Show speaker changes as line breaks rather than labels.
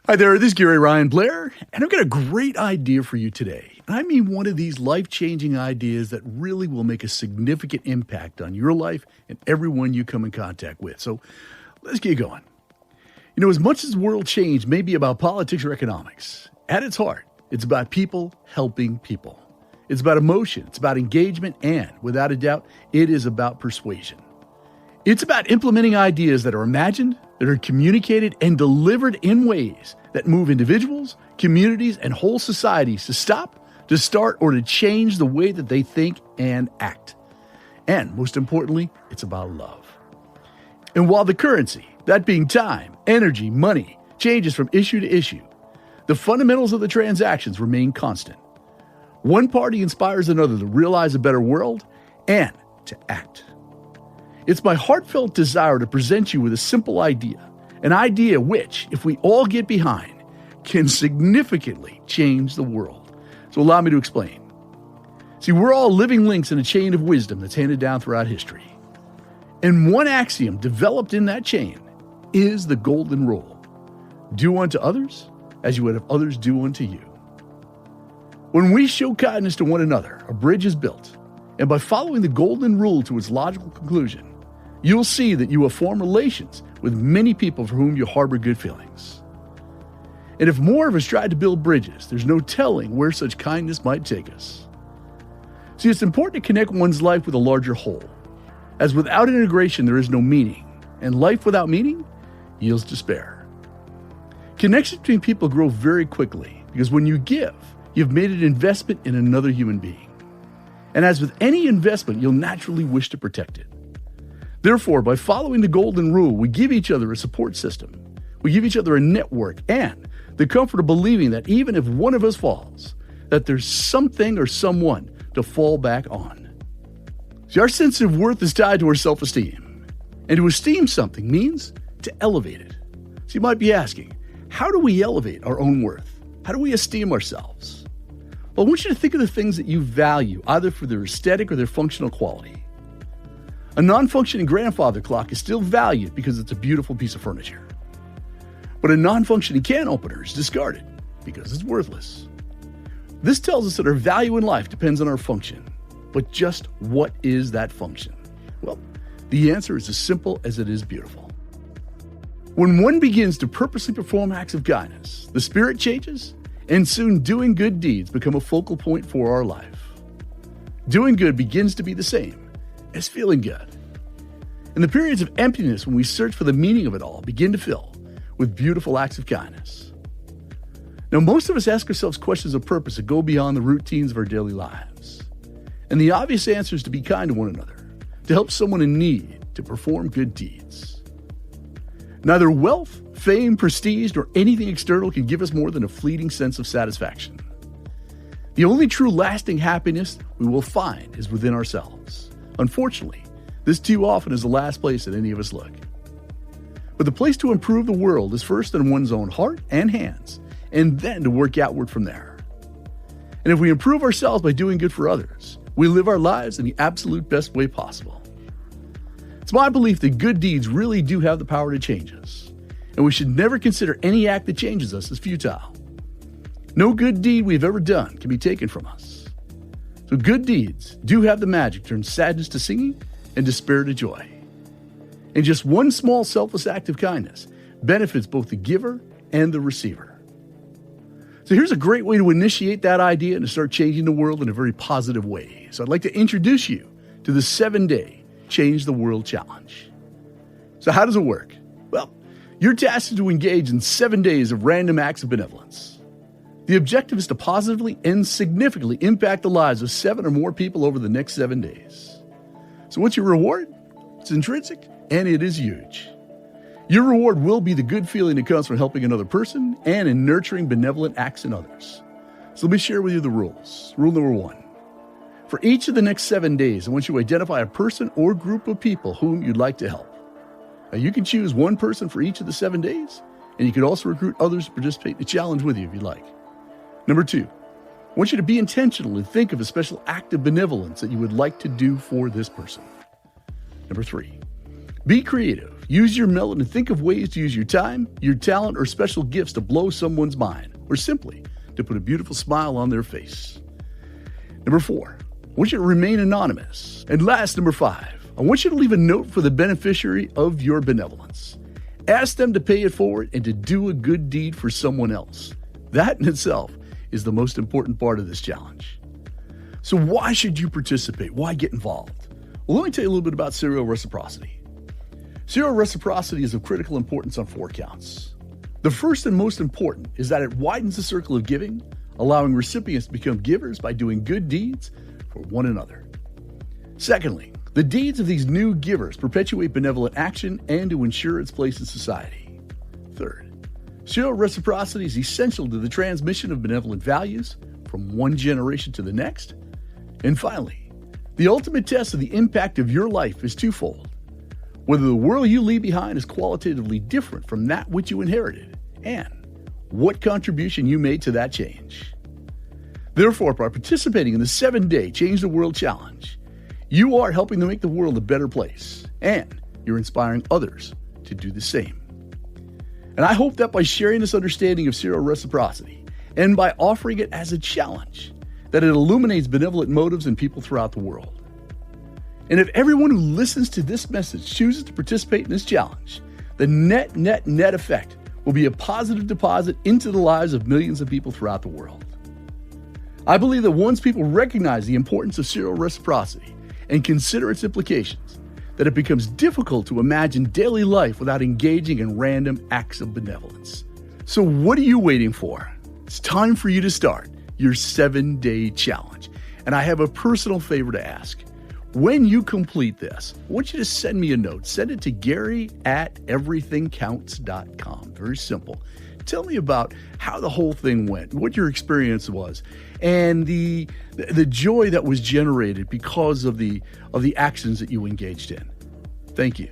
Hi there, this is Gary Ryan Blair, and I've got a great idea for you today. And I mean one of these life-changing ideas that really will make a significant impact on your life and everyone you come in contact with. So let's get going. You know, as much as the world change may be about politics or economics, at its heart, it's about people helping people. It's about emotion, it's about engagement, and without a doubt, it is about persuasion. It's about implementing ideas that are imagined, that are communicated and delivered in ways that move individuals, communities, and whole societies to stop, to start, or to change the way that they think and act. And most importantly, it's about love. And while the currency, that being time, energy, money, changes from issue to issue, the fundamentals of the transactions remain constant. One party inspires another to realize a better world and to act. It's my heartfelt desire to present you with a simple idea, an idea which, if we all get behind, can significantly change the world. So allow me to explain. See, we're all living links in a chain of wisdom that's handed down throughout history. And one axiom developed in that chain is the golden rule. Do unto others as you would have others do unto you. When we show kindness to one another, a bridge is built. And by following the golden rule to its logical conclusion, you'll see that you will form relations with many people for whom you harbor good feelings. And if more of us tried to build bridges, there's no telling where such kindness might take us. See, it's important to connect one's life with a larger whole, as without integration there is no meaning, and life without meaning yields despair. Connections between people grow very quickly, because when you give, you've made an investment in another human being. And as with any investment, you'll naturally wish to protect it. Therefore, by following the golden rule, we give each other a support system. We give each other a network and the comfort of believing that even if one of us falls, that there's something or someone to fall back on. See, our sense of worth is tied to our self-esteem. And to esteem something means to elevate it. So you might be asking, how do we elevate our own worth? How do we esteem ourselves? Well, I want you to think of the things that you value, either for their aesthetic or their functional quality. A non-functioning grandfather clock is still valued because it's a beautiful piece of furniture. But a non-functioning can opener is discarded because it's worthless. This tells us that our value in life depends on our function. But just what is that function? Well, the answer is as simple as it is beautiful. When one begins to purposely perform acts of kindness, the spirit changes, and soon doing good deeds become a focal point for our life. Doing good begins to be the same as feeling good. And the periods of emptiness when we search for the meaning of it all begin to fill with beautiful acts of kindness. Now, most of us ask ourselves questions of purpose that go beyond the routines of our daily lives. And the obvious answer is to be kind to one another, to help someone in need, to perform good deeds. Neither wealth, fame, prestige, nor anything external can give us more than a fleeting sense of satisfaction. The only true lasting happiness we will find is within ourselves. Unfortunately, this too often is the last place that any of us look. But the place to improve the world is first in one's own heart and hands, and then to work outward from there. And if we improve ourselves by doing good for others, we live our lives in the absolute best way possible. It's my belief that good deeds really do have the power to change us, and we should never consider any act that changes us as futile. No good deed we've ever done can be taken from us. So good deeds do have the magic to turn sadness to singing and despair to joy. And just one small selfless act of kindness benefits both the giver and the receiver. So here's a great way to initiate that idea and to start changing the world in a very positive way. So I'd like to introduce you to the 7-day Change the World Challenge. So how does it work? Well, you're tasked to engage in 7 days of random acts of benevolence. The objective is to positively and significantly impact the lives of 7 or more people over the next 7 days. So what's your reward? It's intrinsic, and it is huge. Your reward will be the good feeling that comes from helping another person and in nurturing benevolent acts in others. So let me share with you the rules. Rule number 1. For each of the next 7 days, I want you to identify a person or group of people whom you'd like to help. Now, you can choose one person for each of the 7 days, and you can also recruit others to participate in the challenge with you if you'd like. Number 2, I want you to be intentional and think of a special act of benevolence that you would like to do for this person. Number 3, Be creative. Use your melon and think of ways to use your time, your talent, or special gifts to blow someone's mind, or simply to put a beautiful smile on their face. Number 4, I want you to remain anonymous. And last, number 5, I want you to leave a note for the beneficiary of your benevolence. Ask them to pay it forward and to do a good deed for someone else. That in itself is the most important part of this challenge. So why should you participate? Why get involved? Well, let me tell you a little bit about serial reciprocity. Serial reciprocity is of critical importance on 4 counts. The first and most important is that it widens the circle of giving, allowing recipients to become givers by doing good deeds for one another. Secondly, the deeds of these new givers perpetuate benevolent action and to ensure its place in society. Third, serial reciprocity is essential to the transmission of benevolent values from one generation to the next. And finally, the ultimate test of the impact of your life is twofold: whether the world you leave behind is qualitatively different from that which you inherited, and what contribution you made to that change. Therefore, by participating in the 7-day Change the World Challenge, you are helping to make the world a better place, and you're inspiring others to do the same. And I hope that by sharing this understanding of serial reciprocity, and by offering it as a challenge, that it illuminates benevolent motives in people throughout the world. And if everyone who listens to this message chooses to participate in this challenge, the net effect will be a positive deposit into the lives of millions of people throughout the world. I believe that once people recognize the importance of serial reciprocity and consider its implications, that it becomes difficult to imagine daily life without engaging in random acts of benevolence. So what are you waiting for? It's time for you to start your 7-day challenge. And I have a personal favor to ask. When you complete this, I want you to send me a note. Send it to Gary@everythingcounts.com. Very simple. Tell me about how the whole thing went, what your experience was, and the joy that was generated because of the actions that you engaged in. Thank you.